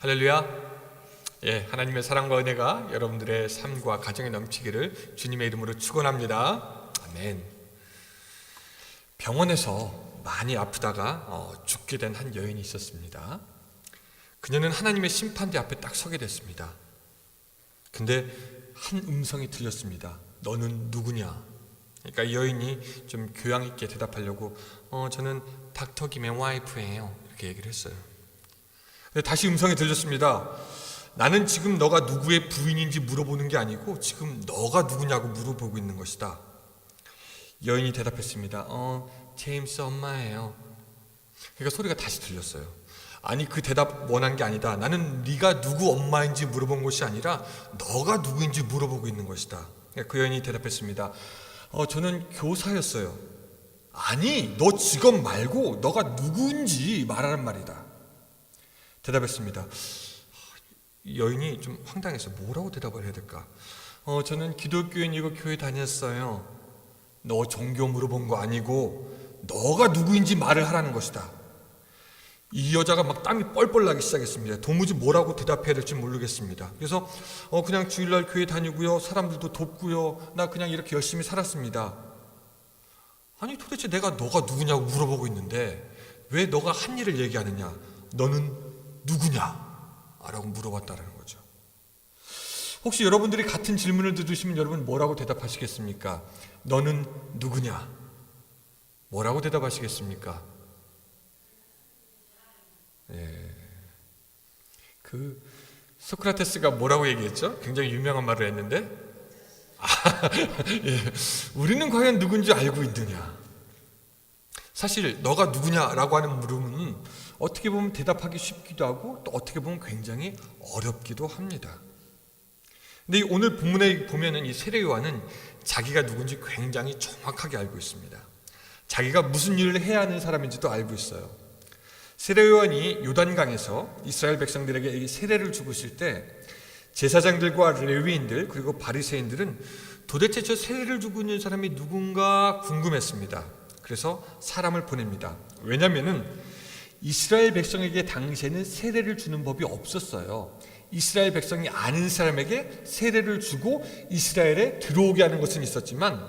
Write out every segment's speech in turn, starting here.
할렐루야. 하나님의 사랑과 은혜가 여러분들의 삶과 가정에 넘치기를 주님의 이름으로 축원합니다. 아멘. 병원에서 많이 아프다가 죽게 된 한 여인이 있었습니다. 그녀는 하나님의 심판대 앞에 딱 서게 됐습니다. 근데 한 음성이 들렸습니다. 너는 누구냐? 그러니까 이 여인이 좀 교양 있게 대답하려고 저는 닥터 김의 와이프예요, 이렇게 얘기를 했어요. 근데 다시 음성이 들렸습니다. 나는 지금 너가 누구의 부인인지 물어보는 게 아니고 지금 너가 누구냐고 물어보고 있는 것이다. 여인이 대답했습니다. 제임스 엄마예요. 그러니까 소리가 다시 들렸어요. 아니, 그 대답 원한 게 아니다. 나는 네가 누구 엄마인지 물어본 것이 아니라 너가 누구인지 물어보고 있는 것이다. 그 여인이 대답했습니다. 저는 교사였어요. 아니, 너 직업 말고 너가 누구인지 말하란 말이다. 대답했습니다. 여인이 좀 황당해서 뭐라고 대답을 해야 될까? 저는 기독교인이고 교회 다녔어요. 너 종교 물어본 거 아니고 너가 누구인지 말을 하라는 것이다. 이 여자가 막 땀이 뻘뻘 나기 시작했습니다. 도무지 뭐라고 대답해야 될지 모르겠습니다. 그래서 그냥 주일날 교회 다니고요, 사람들도 돕고요, 나 그냥 이렇게 열심히 살았습니다. 아니, 도대체 내가 너가 누구냐고 물어보고 있는데 왜 너가 한 일을 얘기하느냐? 너는 누구냐? 라고 물어봤다는 거죠. 혹시 여러분들이 같은 질문을 들으시면 여러분 뭐라고 대답하시겠습니까? 너는 누구냐? 뭐라고 대답하시겠습니까? 소크라테스가 뭐라고 얘기했죠? 굉장히 유명한 말을 했는데 우리는 과연 누군지 알고 있느냐? 사실 너가 누구냐라고 하는 물음은 어떻게 보면 대답하기 쉽기도 하고 또 어떻게 보면 굉장히 어렵기도 합니다. 근데 오늘 본문에 보면은 이 세례 요한은 자기가 누군지 굉장히 정확하게 알고 있습니다. 자기가 무슨 일을 해야 하는 사람인지도 알고 있어요. 세례 요한이 요단강에서 이스라엘 백성들에게 이 세례를 주고 있을 때 제사장들과 레위인들 그리고 바리새인들은 도대체 저 세례를 주고 있는 사람이 누군가 궁금했습니다. 그래서 사람을 보냅니다. 왜냐하면은 이스라엘 백성에게 당시에는 세례를 주는 법이 없었어요. 이스라엘 백성이 아는 사람에게 세례를 주고 이스라엘에 들어오게 하는 것은 있었지만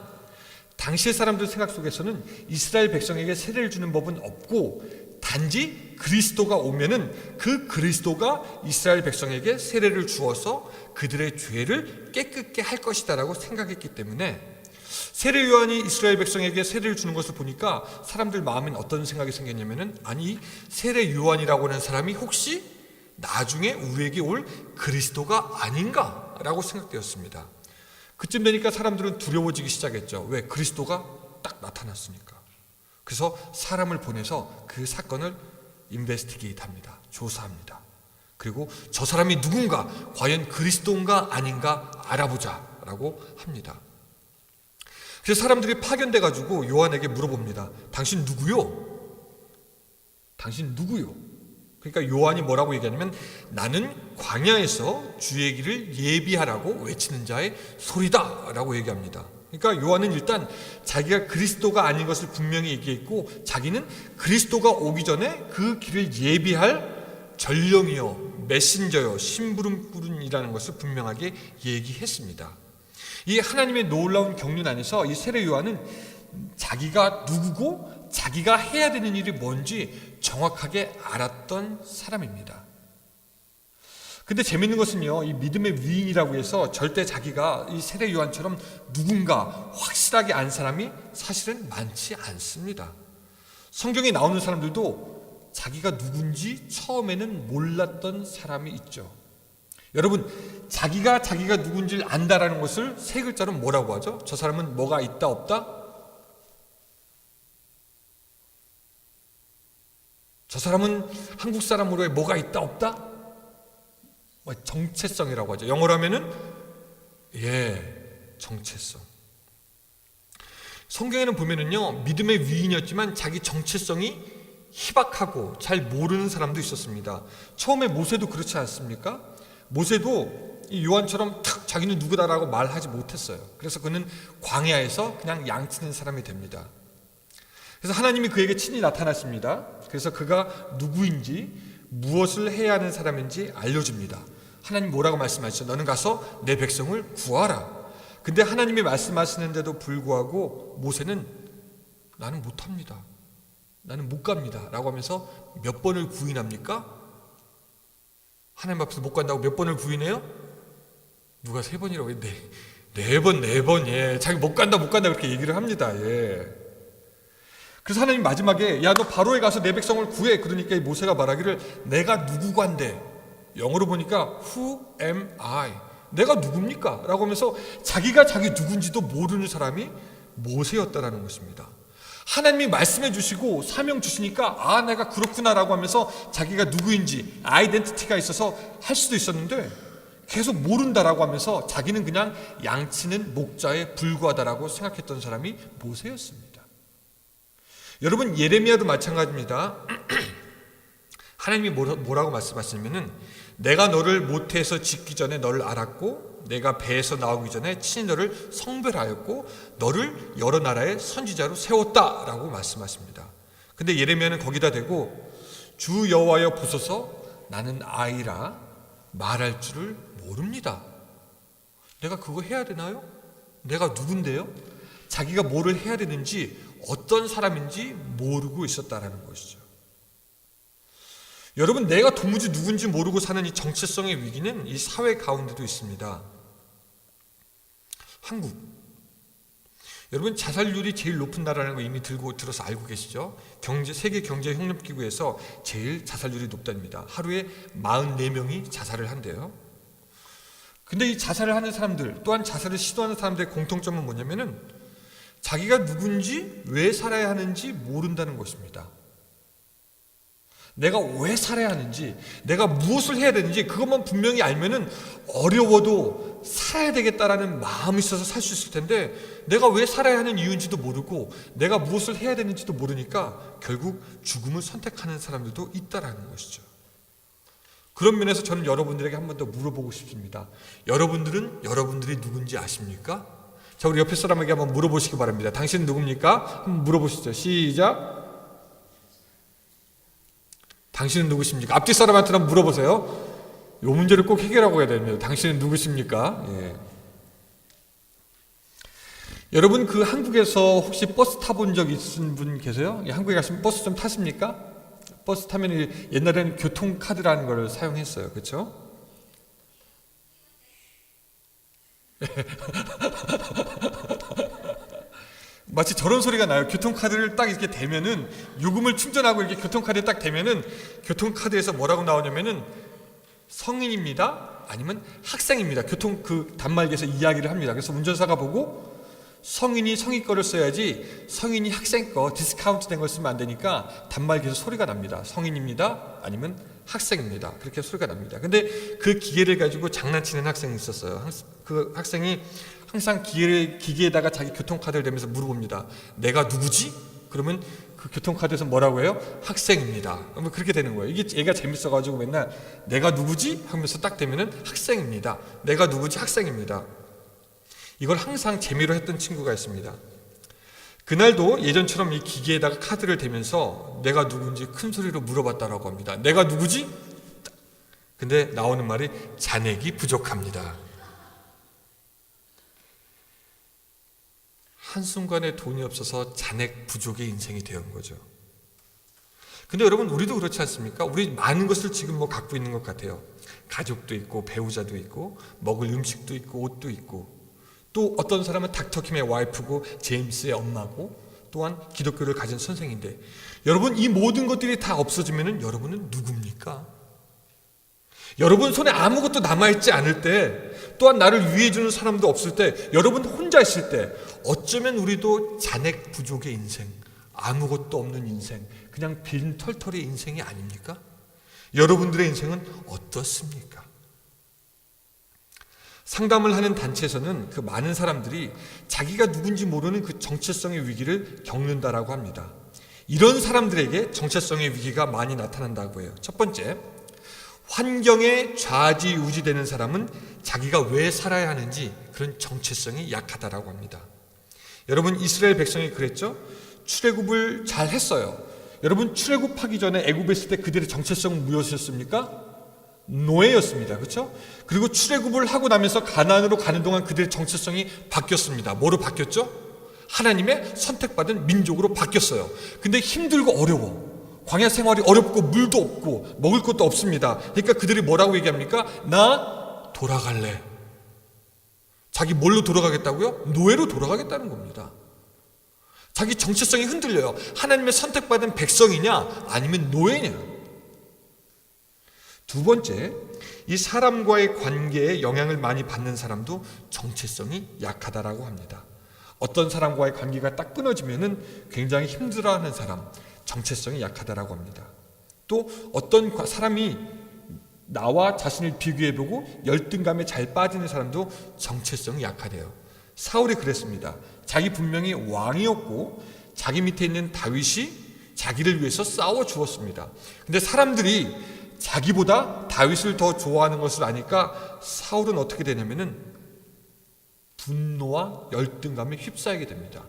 당시의 사람들 생각 속에서는 이스라엘 백성에게 세례를 주는 법은 없고 단지 그리스도가 오면은 그 그리스도가 이스라엘 백성에게 세례를 주어서 그들의 죄를 깨끗게 할 것이다라고 생각했기 때문에 세례 요한이 이스라엘 백성에게 세례를 주는 것을 보니까 사람들 마음엔 어떤 생각이 생겼냐면은 아니, 세례 요한이라고 하는 사람이 혹시 나중에 우리에게 올 그리스도가 아닌가라고 생각되었습니다. 그쯤 되니까 사람들은 두려워지기 시작했죠. 왜? 그리스도가 딱 나타났으니까. 그래서 사람을 보내서 그 사건을 인베스티게이트 합니다. 조사합니다. 그리고 저 사람이 누군가, 과연 그리스도인가 아닌가 알아보자라고 합니다. 그래서 사람들이 파견돼 가지고 요한에게 물어봅니다. 당신 누구요? 당신 누구요? 그러니까 요한이 뭐라고 얘기하냐면 나는 광야에서 주의 길을 예비하라고 외치는 자의 소리다 라고 얘기합니다. 그러니까 요한은 일단 자기가 그리스도가 아닌 것을 분명히 얘기했고 자기는 그리스도가 오기 전에 그 길을 예비할 전령이요, 메신저요, 심부름꾼이라는 것을 분명하게 얘기했습니다. 이 하나님의 놀라운 경륜 안에서 이 세례 요한은 자기가 누구고 자기가 해야 되는 일이 뭔지 정확하게 알았던 사람입니다. 근데 재밌는 것은요, 이 믿음의 위인이라고 해서 절대 자기가 이 세례 요한처럼 누군가 확실하게 안 사람이 사실은 많지 않습니다. 성경에 나오는 사람들도 자기가 누군지 처음에는 몰랐던 사람이 있죠. 여러분, 자기가 누군지를 안다라는 것을 세 글자로 뭐라고 하죠? 저 사람은 뭐가 있다 없다? 저 사람은 한국 사람으로의 뭐가 있다 없다? 정체성이라고 하죠. 영어로 하면은 정체성. 성경에는 보면은요, 믿음의 위인이었지만 자기 정체성이 희박하고 잘 모르는 사람도 있었습니다. 처음에 모세도 그렇지 않습니까? 모세도 이 요한처럼 탁 자기는 누구다라고 말하지 못했어요. 그래서 그는 광야에서 그냥 양치는 사람이 됩니다. 그래서 하나님이 그에게 친히 나타났습니다. 그래서 그가 누구인지 무엇을 해야 하는 사람인지 알려줍니다. 하나님 뭐라고 말씀하시죠? 너는 가서 내 백성을 구하라. 근데 하나님이 말씀하시는데도 불구하고 모세는 나는 못합니다. 나는 못 갑니다. 라고 하면서 몇 번을 부인합니까? 하나님 앞에서 못 간다고 몇 번을 부인해요? 누가 3번이라고 해요? 네 번, 예. 자기 못 간다, 그렇게 얘기를 합니다. 예. 그래서 하나님 마지막에, 야, 너 바로에 가서 내 백성을 구해. 그러니까 이 모세가 말하기를, 내가 누구간데? 영어로 보니까, who am I? 내가 누굽니까? 라고 하면서 자기가 자기 누군지도 모르는 사람이 모세였다라는 것입니다. 하나님이 말씀해 주시고 사명 주시니까 내가 그렇구나라고 하면서 자기가 누구인지 아이덴티티가 있어서 할 수도 있었는데 계속 모른다라고 하면서 자기는 그냥 양치는 목자에 불과하다라고 생각했던 사람이 모세였습니다. 여러분, 예레미야도 마찬가지입니다. 하나님이 뭐라고 말씀하시냐면은 내가 너를 모태에서 짓기 전에 너를 알았고 내가 배에서 나오기 전에 친히 너를 성별하였고 너를 여러 나라의 선지자로 세웠다라고 말씀하십니다. 근데 예레미야는 거기다 대고 주 여호와여 보소서 나는 아이라 말할 줄을 모릅니다. 내가 그거 해야 되나요? 내가 누군데요? 자기가 뭐를 해야 되는지 어떤 사람인지 모르고 있었다라는 것이죠. 여러분, 내가 도무지 누군지 모르고 사는 이 정체성의 위기는 이 사회 가운데도 있습니다. 한국, 여러분 자살률이 제일 높은 나라라는 거 이미 들어서 알고 계시죠? 세계 경제 협력 기구에서 제일 자살률이 높답니다. 하루에 44명이 자살을 한대요. 근데 이 자살을 하는 사람들, 또한 자살을 시도하는 사람들의 공통점은 뭐냐면은 자기가 누군지 왜 살아야 하는지 모른다는 것입니다. 내가 왜 살아야 하는지, 내가 무엇을 해야 되는지 그것만 분명히 알면은 어려워도 살아야 되겠다라는 마음이 있어서 살 수 있을 텐데 내가 왜 살아야 하는 이유인지도 모르고 내가 무엇을 해야 되는지도 모르니까 결국 죽음을 선택하는 사람들도 있다라는 것이죠. 그런 면에서 저는 여러분들에게 한 번 더 물어보고 싶습니다. 여러분들은 여러분들이 누군지 아십니까? 자, 우리 옆에 사람에게 한번 물어보시기 바랍니다. 당신은 누굽니까? 한번 물어보시죠. 시작. 당신은 누구십니까? 앞뒤 사람한테 한번 물어보세요. 이 문제를 꼭 해결하고 해야 됩니다. 당신은 누구십니까? 예. 여러분, 그 한국에서 혹시 버스 타본 적 있으신 분 계세요? 한국에 가시면 버스 좀 타십니까? 버스 타면 옛날에는 교통카드라는 걸 사용했어요. 그렇죠? 마치 저런 소리가 나요. 교통카드를 딱 이렇게 대면은 요금을 충전하고 이렇게 교통카드에 딱 대면은 교통카드에서 뭐라고 나오냐면은 성인입니다. 아니면 학생입니다. 교통 그 단말기에서 이야기를 합니다. 그래서 운전사가 보고 성인이 성인 거를 써야지 성인이 학생 거 디스카운트 된 걸 쓰면 안 되니까 단말기에서 소리가 납니다. 성인입니다. 아니면 학생입니다. 그렇게 소리가 납니다. 근데 그 기계를 가지고 장난치는 학생이 있었어요. 그 학생이 항상 기계에다가 자기 교통카드를 대면서 물어봅니다. 내가 누구지? 그러면 그 교통카드에서 뭐라고 해요? 학생입니다. 그러면 그렇게 되는 거예요. 이게 얘가 재밌어가지고 맨날 내가 누구지? 하면서 딱 되면은 학생입니다. 내가 누구지? 학생입니다. 이걸 항상 재미로 했던 친구가 있습니다. 그날도 예전처럼 이 기계에다가 카드를 대면서 내가 누군지 큰 소리로 물어봤다라고 합니다. 내가 누구지? 근데 나오는 말이 잔액이 부족합니다. 한순간에 돈이 없어서 잔액 부족의 인생이 되는 거죠. 근데 여러분, 우리도 그렇지 않습니까? 우리 많은 것을 지금 갖고 있는 것 같아요. 가족도 있고 배우자도 있고 먹을 음식도 있고 옷도 있고 또 어떤 사람은 닥터킴의 와이프고 제임스의 엄마고 또한 기독교를 가진 선생인데 여러분, 이 모든 것들이 다 없어지면 여러분은 누굽니까? 여러분 손에 아무것도 남아있지 않을 때 또한 나를 위해주는 사람도 없을 때 여러분 혼자 있을 때 어쩌면 우리도 잔액 부족의 인생, 아무것도 없는 인생, 그냥 빈 털털의 인생이 아닙니까? 여러분들의 인생은 어떻습니까? 상담을 하는 단체에서는 그 많은 사람들이 자기가 누군지 모르는 그 정체성의 위기를 겪는다라고 합니다. 이런 사람들에게 정체성의 위기가 많이 나타난다고 해요. 첫 번째, 환경에 좌지우지되는 사람은 자기가 왜 살아야 하는지 그런 정체성이 약하다라고 합니다. 여러분, 이스라엘 백성이 그랬죠? 출애굽을 잘 했어요. 여러분, 출애굽하기 전에 애굽에 있을 때 그들의 정체성은 무엇이었습니까? 노예였습니다. 그렇죠? 그리고 출애굽을 하고 나면서 가나안으로 가는 동안 그들의 정체성이 바뀌었습니다. 뭐로 바뀌었죠? 하나님의 선택받은 민족으로 바뀌었어요. 근데 힘들고 어려워. 광야 생활이 어렵고 물도 없고 먹을 것도 없습니다. 그러니까 그들이 뭐라고 얘기합니까? 나 돌아갈래. 자기 뭘로 돌아가겠다고요? 노예로 돌아가겠다는 겁니다. 자기 정체성이 흔들려요. 하나님의 선택받은 백성이냐 아니면 노예냐. 두 번째, 이 사람과의 관계에 영향을 많이 받는 사람도 정체성이 약하다라고 합니다. 어떤 사람과의 관계가 딱 끊어지면은 굉장히 힘들어하는 사람, 정체성이 약하다라고 합니다. 또 어떤 사람이 나와 자신을 비교해보고 열등감에 잘 빠지는 사람도 정체성이 약하대요. 사울이 그랬습니다. 자기 분명히 왕이었고 자기 밑에 있는 다윗이 자기를 위해서 싸워 주었습니다. 근데 사람들이 자기보다 다윗을 더 좋아하는 것을 아니까 사울은 어떻게 되냐면은 분노와 열등감에 휩싸이게 됩니다.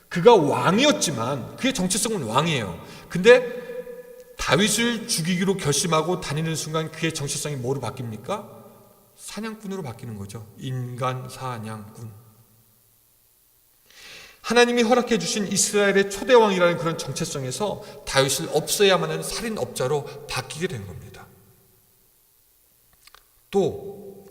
그가 왕이었지만 그의 정체성은 왕이에요. 근데 다윗을 죽이기로 결심하고 다니는 순간 그의 정체성이 뭐로 바뀝니까? 사냥꾼으로 바뀌는 거죠. 인간 사냥꾼. 하나님이 허락해 주신 이스라엘의 초대왕이라는 그런 정체성에서 다윗을 없애야만 하는 살인업자로 바뀌게 된 겁니다. 또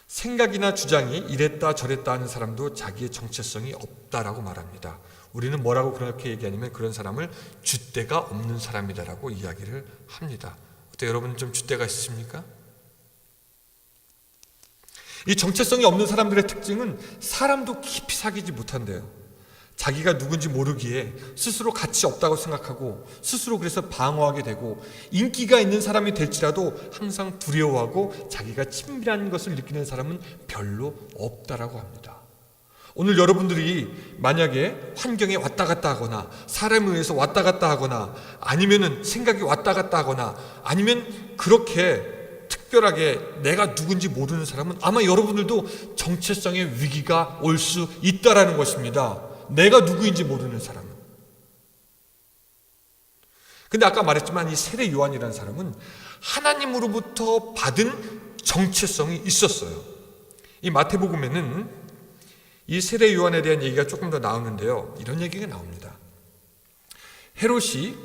생각이나 주장이 이랬다 저랬다 하는 사람도 자기의 정체성이 없다라고 말합니다. 우리는 뭐라고 그렇게 얘기하냐면 그런 사람을 줏대가 없는 사람이다라고 이야기를 합니다. 어때, 여러분 좀 줏대가 있으십니까? 이 정체성이 없는 사람들의 특징은 사람도 깊이 사귀지 못한대요. 자기가 누군지 모르기에 스스로 가치 없다고 생각하고 스스로 그래서 방어하게 되고 인기가 있는 사람이 될지라도 항상 두려워하고 자기가 친밀한 것을 느끼는 사람은 별로 없다라고 합니다. 오늘 여러분들이 만약에 환경에 왔다 갔다 하거나 사람에 의해서 왔다 갔다 하거나 아니면은 생각이 왔다 갔다 하거나 아니면 그렇게 특별하게 내가 누군지 모르는 사람은 아마 여러분들도 정체성의 위기가 올 수 있다라는 것입니다. 내가 누구인지 모르는 사람은. 근데 아까 말했지만 이 세례 요한이라는 사람은 하나님으로부터 받은 정체성이 있었어요. 이 마태복음에는 이 세례 요한에 대한 얘기가 조금 더 나오는데요. 이런 얘기가 나옵니다. 헤롯이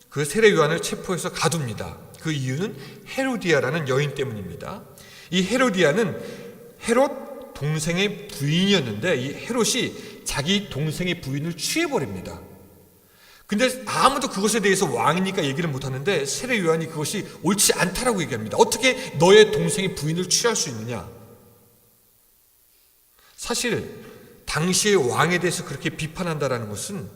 그 세례 요한을 체포해서 가둡니다. 그 이유는 헤로디아라는 여인 때문입니다. 이 헤로디아는 헤롯 동생의 부인이었는데 이 헤롯이 자기 동생의 부인을 취해버립니다. 근데 아무도 그것에 대해서 왕이니까 얘기를 못하는데 세례 요한이 그것이 옳지 않다라고 얘기합니다. 어떻게 너의 동생의 부인을 취할 수 있느냐? 사실 당시의 왕에 대해서 그렇게 비판한다라는 것은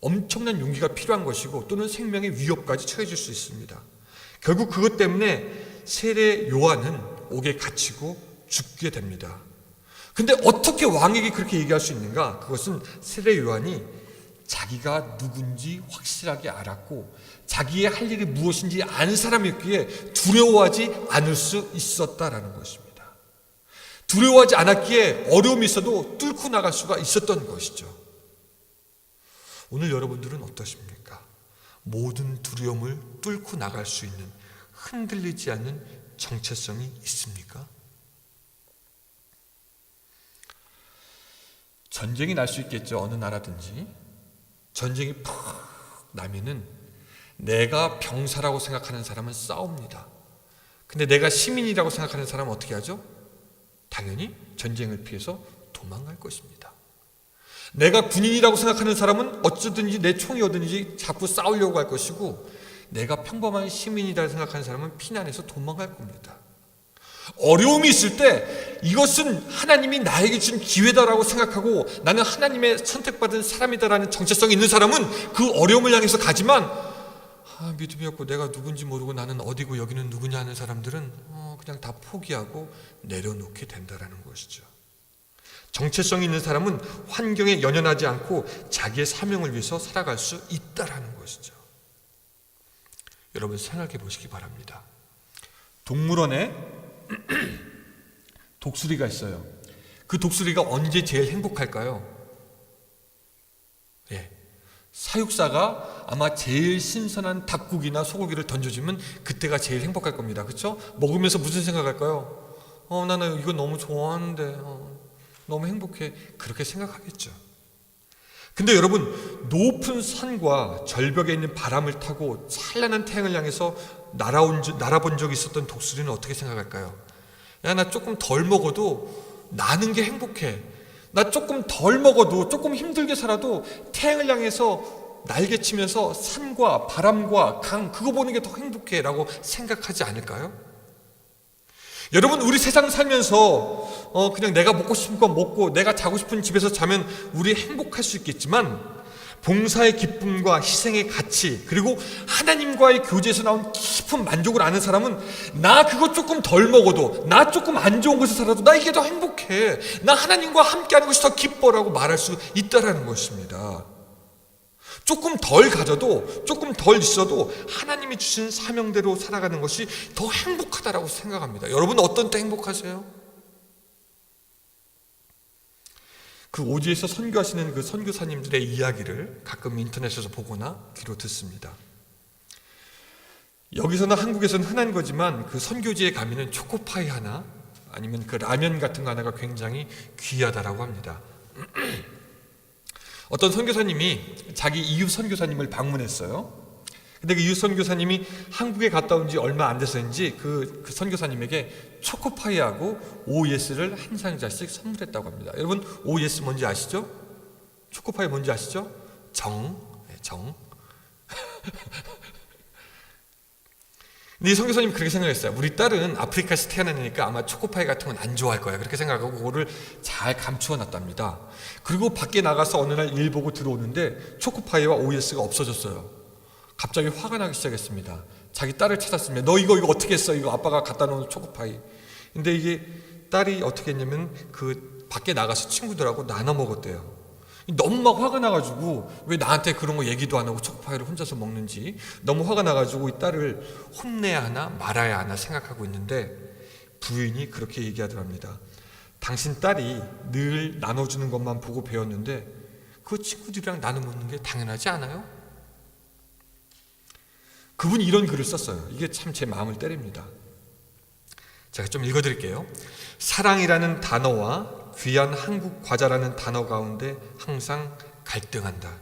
엄청난 용기가 필요한 것이고 또는 생명의 위협까지 처해질 수 있습니다. 결국 그것 때문에 세례 요한은 옥에 갇히고 죽게 됩니다. 근데 어떻게 왕에게 그렇게 얘기할 수 있는가? 그것은 세례 요한이 자기가 누군지 확실하게 알았고 자기의 할 일이 무엇인지 아는 사람이었기에 두려워하지 않을 수 있었다라는 것입니다. 두려워하지 않았기에 어려움이 있어도 뚫고 나갈 수가 있었던 것이죠. 오늘 여러분들은 어떠십니까? 모든 두려움을 뚫고 나갈 수 있는 흔들리지 않는 정체성이 있습니까? 전쟁이 날 수 있겠죠. 어느 나라든지. 전쟁이 푹 나면은 내가 병사라고 생각하는 사람은 싸웁니다. 근데 내가 시민이라고 생각하는 사람은 어떻게 하죠? 당연히 전쟁을 피해서 도망갈 것입니다. 내가 군인이라고 생각하는 사람은 어쩌든지 내 총이 오든지 자꾸 싸우려고 할 것이고 내가 평범한 시민이라고 생각하는 사람은 피난해서 도망갈 겁니다. 어려움이 있을 때 이것은 하나님이 나에게 준 기회다라고 생각하고 나는 하나님의 선택받은 사람이다라는 정체성이 있는 사람은 그 어려움을 향해서 가지만 믿음이 없고 내가 누군지 모르고 나는 어디고 여기는 누구냐 하는 사람들은 그냥 다 포기하고 내려놓게 된다라는 것이죠. 정체성이 있는 사람은 환경에 연연하지 않고 자기의 사명을 위해서 살아갈 수 있다라는 것이죠. 여러분 생각해 보시기 바랍니다. 동물원에 독수리가 있어요. 그 독수리가 언제 제일 행복할까요? 사육사가 아마 제일 신선한 닭고기나 소고기를 던져주면 그때가 제일 행복할 겁니다. 그렇죠? 먹으면서 무슨 생각할까요? 나는 이거 너무 좋아하는데 너무 행복해. 그렇게 생각하겠죠. 근데 여러분, 높은 산과 절벽에 있는 바람을 타고 찬란한 태양을 향해서 날아본 적이 있었던 독수리는 어떻게 생각할까요? 야, 나 조금 덜 먹어도 나는 게 행복해. 나 조금 덜 먹어도, 조금 힘들게 살아도 태양을 향해서 날개치면서 산과 바람과 강, 그거 보는 게 더 행복해 라고 생각하지 않을까요? 여러분, 우리 세상 살면서 그냥 내가 먹고 싶은 거 먹고 내가 자고 싶은 집에서 자면 우리 행복할 수 있겠지만, 봉사의 기쁨과 희생의 가치, 그리고 하나님과의 교제에서 나온 깊은 만족을 아는 사람은 나 그거 조금 덜 먹어도, 나 조금 안 좋은 곳에 살아도 나 이게 더 행복해, 나 하나님과 함께하는 것이 더 기뻐라고 말할 수 있다라는 것입니다. 조금 덜 가져도, 조금 덜 있어도 하나님이 주신 사명대로 살아가는 것이 더 행복하다라고 생각합니다. 여러분, 어떤 때 행복하세요? 그 오지에서 선교하시는 그 선교사님들의 이야기를 가끔 인터넷에서 보거나 귀로 듣습니다. 여기서는 한국에서는 흔한 거지만 그 선교지에 가면은 초코파이 하나, 아니면 그 라면 같은 거 하나가 굉장히 귀하다라고 합니다. 어떤 선교사님이 자기 이웃 선교사님을 방문했어요. 근데 그 이웃 선교사님이 한국에 갔다 온 지 얼마 안 돼서인지 그 선교사님에게 초코파이하고 OS를 한 상자씩 선물했다고 합니다. 여러분, OS 뭔지 아시죠? 초코파이 뭔지 아시죠? 정. 근데 이 선교사님이 그렇게 생각했어요. 우리 딸은 아프리카에서 태어나니까 아마 초코파이 같은 건 안 좋아할 거야. 그렇게 생각하고 그거를 잘 감추어 놨답니다. 그리고 밖에 나가서 어느 날 일 보고 들어오는데 초코파이와 OS가 없어졌어요. 갑자기 화가 나기 시작했습니다. 자기 딸을 찾았습니다. 너 이거 어떻게 했어? 이거 아빠가 갖다 놓은 초코파이. 근데 이게 딸이 어떻게 했냐면 그 밖에 나가서 친구들하고 나눠 먹었대요. 너무 막 화가 나가지고 왜 나한테 그런 거 얘기도 안 하고 초코파이를 혼자서 먹는지 너무 화가 나가지고 이 딸을 혼내야 하나 말아야 하나 생각하고 있는데, 부인이 그렇게 얘기하더랍니다. 당신 딸이 늘 나눠주는 것만 보고 배웠는데 그 친구들이랑 나눠 먹는 게 당연하지 않아요? 그분이 이런 글을 썼어요. 이게 참 제 마음을 때립니다. 제가 좀 읽어드릴게요. 사랑이라는 단어와 귀한 한국 과자라는 단어 가운데 항상 갈등한다.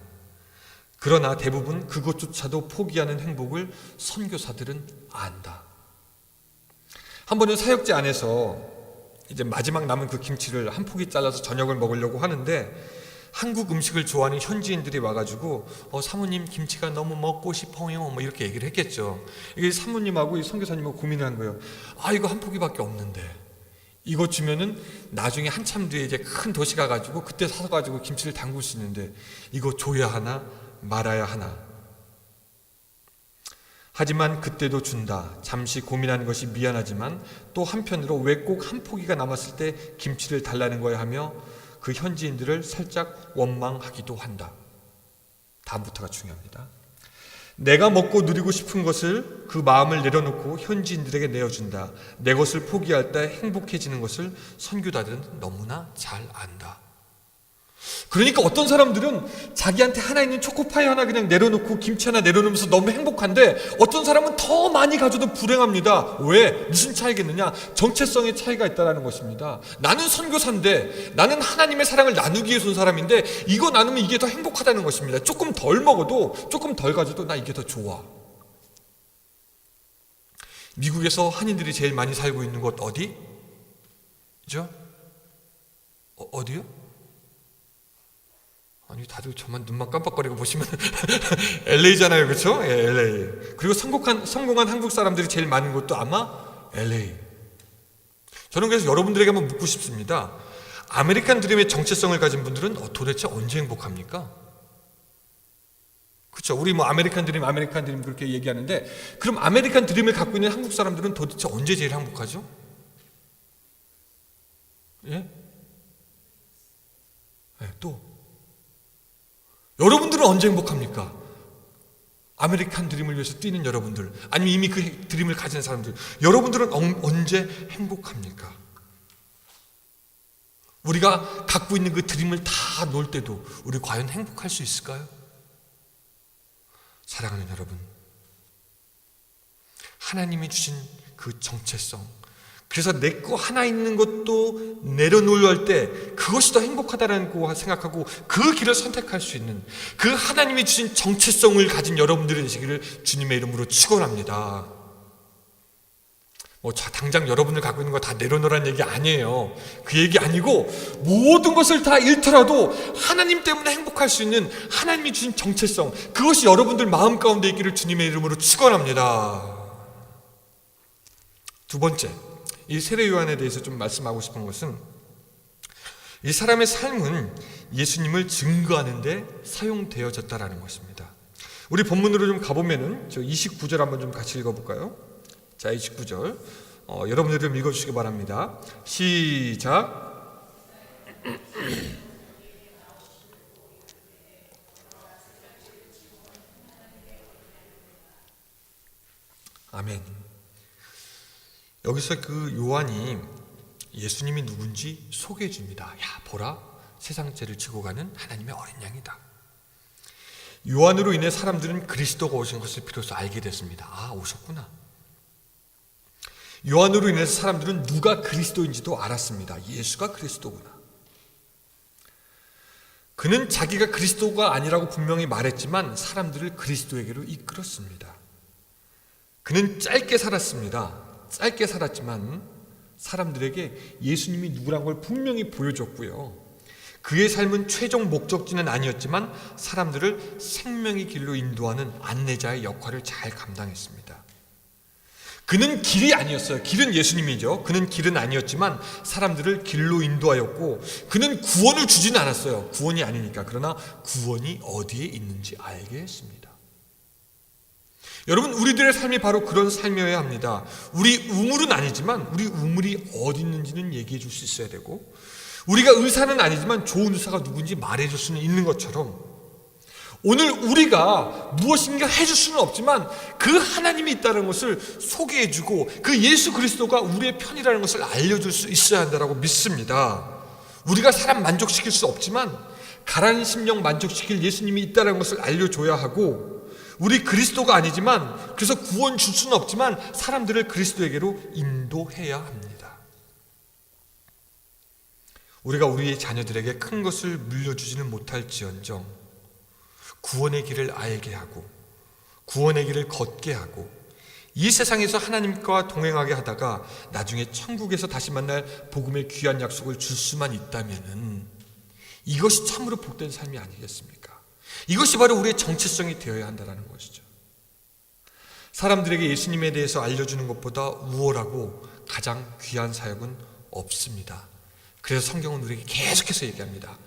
그러나 대부분 그것조차도 포기하는 행복을 선교사들은 안다. 한 번은 사역지 안에서 이제 마지막 남은 그 김치를 한 포기 잘라서 저녁을 먹으려고 하는데, 한국 음식을 좋아하는 현지인들이 와가지고 사모님 김치가 너무 먹고 싶어요 뭐 이렇게 얘기를 했겠죠. 이게 사모님하고 이 선교사님하고 고민을 한 거예요. 이거 한 포기밖에 없는데 이거 주면은 나중에 한참 뒤에 이제 큰 도시 가가지고 그때 사서 가지고 김치를 담글 수 있는데 이거 줘야 하나 말아야 하나. 하지만 그때도 준다. 잠시 고민하는 것이 미안하지만 또 한편으로 왜 꼭 한 포기가 남았을 때 김치를 달라는 거야 하며 그 현지인들을 살짝 원망하기도 한다. 다음부터가 중요합니다. 내가 먹고 누리고 싶은 것을, 그 마음을 내려놓고 현지인들에게 내어준다. 내 것을 포기할 때 행복해지는 것을 선교사들은 너무나 잘 안다. 그러니까 어떤 사람들은 자기한테 하나 있는 초코파이 하나 그냥 내려놓고 김치 하나 내려놓으면서 너무 행복한데, 어떤 사람은 더 많이 가져도 불행합니다. 왜? 무슨 차이겠느냐? 정체성의 차이가 있다는 것입니다. 나는 선교사인데, 나는 하나님의 사랑을 나누기 위해서 온 사람인데 이거 나누면 이게 더 행복하다는 것입니다. 조금 덜 먹어도, 조금 덜 가져도 나 이게 더 좋아. 미국에서 한인들이 제일 많이 살고 있는 곳 어디? 그죠? 어디요? 아니, 다들 저만 눈만 깜빡거리고 보시면 LA잖아요, 그렇죠? 예, LA. 그리고 성공한 한국 사람들이 제일 많은 곳도 아마 LA. 저는 그래서 여러분들에게 한번 묻고 싶습니다. 아메리칸 드림의 정체성을 가진 분들은 도대체 언제 행복합니까? 그렇죠? 우리 뭐 아메리칸 드림 그렇게 얘기하는데, 그럼 아메리칸 드림을 갖고 있는 한국 사람들은 도대체 언제 제일 행복하죠? 예? 또 여러분들은 언제 행복합니까? 아메리칸 드림을 위해서 뛰는 여러분들, 아니면 이미 그 드림을 가진 사람들, 여러분들은 언제 행복합니까? 우리가 갖고 있는 그 드림을 다 놓을 때도 우리 과연 행복할 수 있을까요? 사랑하는 여러분, 하나님이 주신 그 정체성, 그래서 내 거 하나 있는 것도 내려놓으려 할 때 그것이 더 행복하다라고 생각하고 그 길을 선택할 수 있는 그 하나님이 주신 정체성을 가진 여러분들이 되시기를 주님의 이름으로 축원합니다. 당장 여러분들 갖고 있는 거 다 내려놓으라는 얘기 아니에요. 그 얘기 아니고 모든 것을 다 잃더라도 하나님 때문에 행복할 수 있는 하나님이 주신 정체성, 그것이 여러분들 마음 가운데 있기를 주님의 이름으로 축원합니다. 두 번째, 이 세례 요한에 대해서 좀 말씀하고 싶은 것은 이 사람의 삶은 예수님을 증거하는 데 사용되어졌다라는 것입니다. 우리 본문으로 좀 가보면은 저 29절 한번 좀 같이 읽어볼까요? 자, 29절 여러분들 좀 읽어주시기 바랍니다. 시작. 아멘. 여기서 그 요한이 예수님이 누군지 소개해 줍니다. 야, 보라, 세상 죄를 지고 가는 하나님의 어린 양이다. 요한으로 인해 사람들은 그리스도가 오신 것을 비로소 알게 됐습니다. 아, 오셨구나. 요한으로 인해서 사람들은 누가 그리스도인지도 알았습니다. 예수가 그리스도구나. 그는 자기가 그리스도가 아니라고 분명히 말했지만 사람들을 그리스도에게로 이끌었습니다. 그는 짧게 살았습니다. 짧게 살았지만 사람들에게 예수님이 누구란 걸 분명히 보여줬고요. 그의 삶은 최종 목적지는 아니었지만 사람들을 생명의 길로 인도하는 안내자의 역할을 잘 감당했습니다. 그는 길이 아니었어요. 길은 예수님이죠. 그는 길은 아니었지만 사람들을 길로 인도하였고 그는 구원을 주지는 않았어요. 구원이 아니니까. 그러나 구원이 어디에 있는지 알게 했습니다. 여러분, 우리들의 삶이 바로 그런 삶이어야 합니다. 우리 우물은 아니지만 우리 우물이 어디 있는지는 얘기해 줄 수 있어야 되고, 우리가 의사는 아니지만 좋은 의사가 누군지 말해 줄 수는 있는 것처럼 오늘 우리가 무엇인가 해줄 수는 없지만 그 하나님이 있다는 것을 소개해 주고 그 예수 그리스도가 우리의 편이라는 것을 알려줄 수 있어야 한다고 믿습니다. 우리가 사람 만족시킬 수 없지만 가난한 심령 만족시킬 예수님이 있다는 것을 알려줘야 하고, 우리 그리스도가 아니지만 그래서 구원 줄 수는 없지만 사람들을 그리스도에게로 인도해야 합니다. 우리가 우리의 자녀들에게 큰 것을 물려주지는 못할지언정 구원의 길을 알게 하고 구원의 길을 걷게 하고 이 세상에서 하나님과 동행하게 하다가 나중에 천국에서 다시 만날 복음의 귀한 약속을 줄 수만 있다면은 이것이 참으로 복된 삶이 아니겠습니까? 이것이 바로 우리의 정체성이 되어야 한다는 것이죠. 사람들에게 예수님에 대해서 알려주는 것보다 우월하고 가장 귀한 사역은 없습니다. 그래서 성경은 우리에게 계속해서 얘기합니다.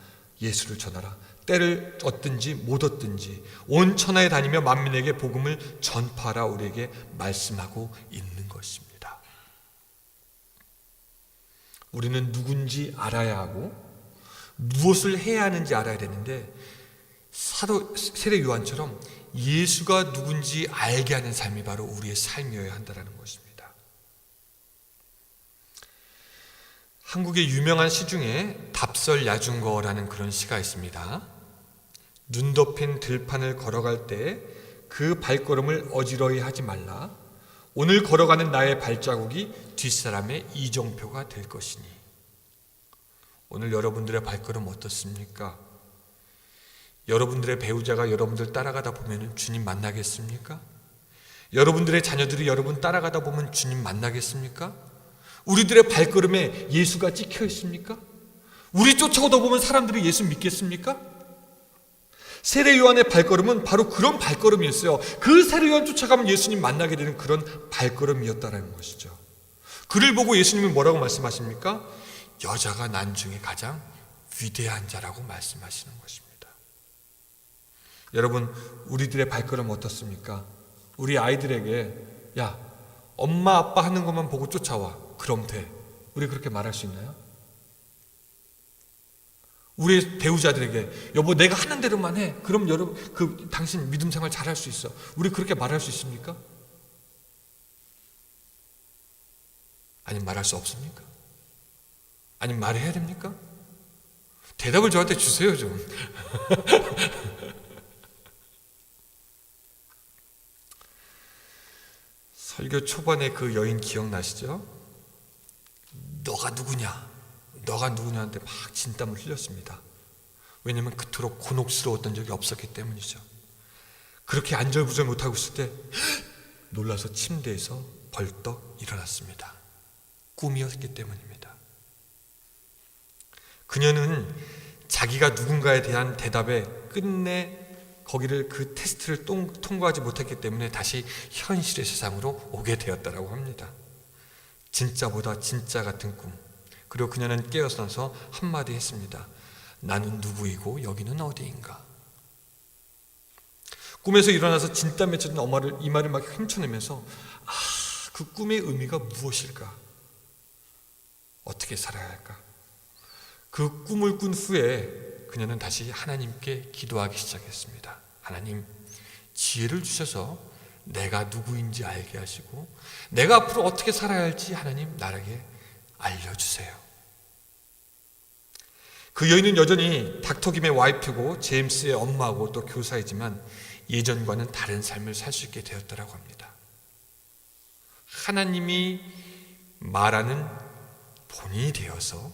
예수를 전하라. 때를 얻든지 못 얻든지 온 천하에 다니며 만민에게 복음을 전파하라 우리에게 말씀하고 있는 것입니다. 우리는 누군지 알아야 하고 무엇을 해야 하는지 알아야 되는데 사도 세례 요한처럼 예수가 누군지 알게 하는 삶이 바로 우리의 삶이어야 한다는 것입니다. 한국의 유명한 시 중에 답설야중거라는 그런 시가 있습니다. 눈 덮인 들판을 걸어갈 때 그 발걸음을 어지러이 하지 말라. 오늘 걸어가는 나의 발자국이 뒷사람의 이정표가 될 것이니. 오늘 여러분들의 발걸음 어떻습니까? 여러분들의 배우자가 여러분들 따라가다 보면 주님 만나겠습니까? 여러분들의 자녀들이 여러분 따라가다 보면 주님 만나겠습니까? 우리들의 발걸음에 예수가 찍혀 있습니까? 우리 쫓아오다 보면 사람들이 예수 믿겠습니까? 세례 요한의 발걸음은 바로 그런 발걸음이었어요. 그 세례 요한 쫓아가면 예수님 만나게 되는 그런 발걸음이었다는 것이죠. 그를 보고 예수님은 뭐라고 말씀하십니까? 여자가 난 중에 가장 위대한 자라고 말씀하시는 것입니다. 여러분, 우리들의 발걸음 어떻습니까? 우리 아이들에게 야, 엄마 아빠 하는 것만 보고 쫓아와. 그럼 돼. 우리 그렇게 말할 수 있나요? 우리 배우자들에게 여보 내가 하는 대로만 해. 그럼 여러분 당신 믿음 생활 잘할 수 있어. 우리 그렇게 말할 수 있습니까? 아니면 말할 수 없습니까? 아니면 말해야 됩니까? 대답을 저한테 주세요 좀. 설교 초반에 그 여인 기억나시죠? 너가 누구냐? 너가 누구냐한테 막 진땀을 흘렸습니다. 왜냐하면 그토록 곤혹스러웠던 적이 없었기 때문이죠. 그렇게 안절부절 못하고 있을 때 놀라서 침대에서 벌떡 일어났습니다. 꿈이었기 때문입니다. 그녀는 자기가 누군가에 대한 대답에 끝내 거기를 그 테스트를 통과하지 못했기 때문에 다시 현실의 세상으로 오게 되었다고 합니다. 진짜보다 진짜 같은 꿈. 그리고 그녀는 깨어나서 한마디 했습니다. 나는 누구이고 여기는 어디인가? 꿈에서 일어나서 진땀 맺혀진 이마를 막 훔쳐내면서 그 꿈의 의미가 무엇일까? 어떻게 살아야 할까? 그 꿈을 꾼 후에 그녀는 다시 하나님께 기도하기 시작했습니다. 하나님, 지혜를 주셔서 내가 누구인지 알게 하시고 내가 앞으로 어떻게 살아야 할지 하나님 나에게 알려주세요. 그 여인은 여전히 닥터 김의 와이프고 제임스의 엄마고 또 교사이지만 예전과는 다른 삶을 살 수 있게 되었다고 합니다. 하나님이 말하는 본인이 되어서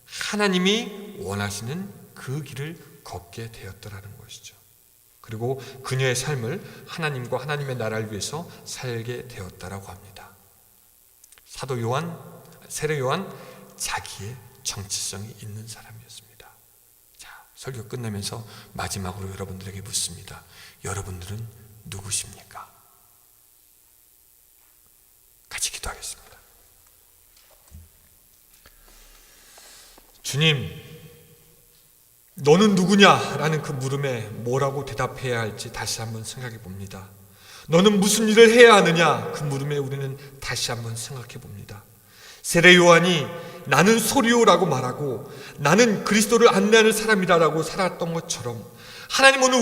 하나님이 원하시는 그 길을 걷게 되었다라는 것이죠. 그리고 그녀의 삶을 하나님과 하나님의 나라를 위해서 살게 되었다라고 합니다. 세례 요한 자기의 정체성이 있는 사람이었습니다. 자, 설교 끝나면서 마지막으로 여러분들에게 묻습니다. 여러분들은 누구십니까? 같이 기도하겠습니다. 주님, 너는 누구냐? 라는 그 물음에 뭐라고 대답해야 할지 다시 한번 생각해 봅니다. 너는 무슨 일을 해야 하느냐? 그 물음에 우리는 다시 한번 생각해 봅니다. 세례 요한이 나는 소리오라고 말하고 나는 그리스도를 안내하는 사람이라고 살았던 것처럼 하나님 오늘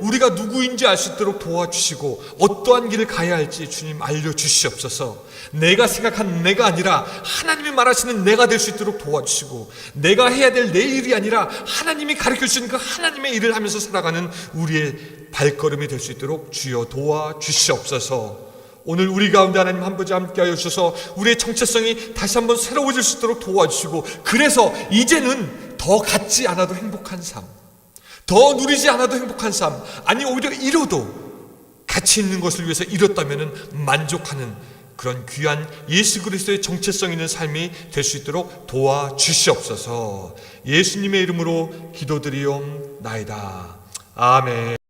우리가 누구인지 알 수 있도록 도와주시고 어떠한 길을 가야 할지 주님 알려주시옵소서. 내가 생각한 내가 아니라 하나님이 말하시는 내가 될 수 있도록 도와주시고 내가 해야 될 내 일이 아니라 하나님이 가르쳐주시는 그 하나님의 일을 하면서 살아가는 우리의 발걸음이 될 수 있도록 주여 도와주시옵소서. 오늘 우리 가운데 하나님 한번 함께하여 주셔서 우리의 정체성이 다시 한번 새로워질 수 있도록 도와주시고 그래서 이제는 더 갖지 않아도 행복한 삶, 더 누리지 않아도 행복한 삶, 아니 오히려 잃어도 가치 있는 것을 위해서 잃었다면 만족하는 그런 귀한 예수 그리스도의 정체성 있는 삶이 될 수 있도록 도와주시옵소서. 예수님의 이름으로 기도드리옵나이다. 아멘.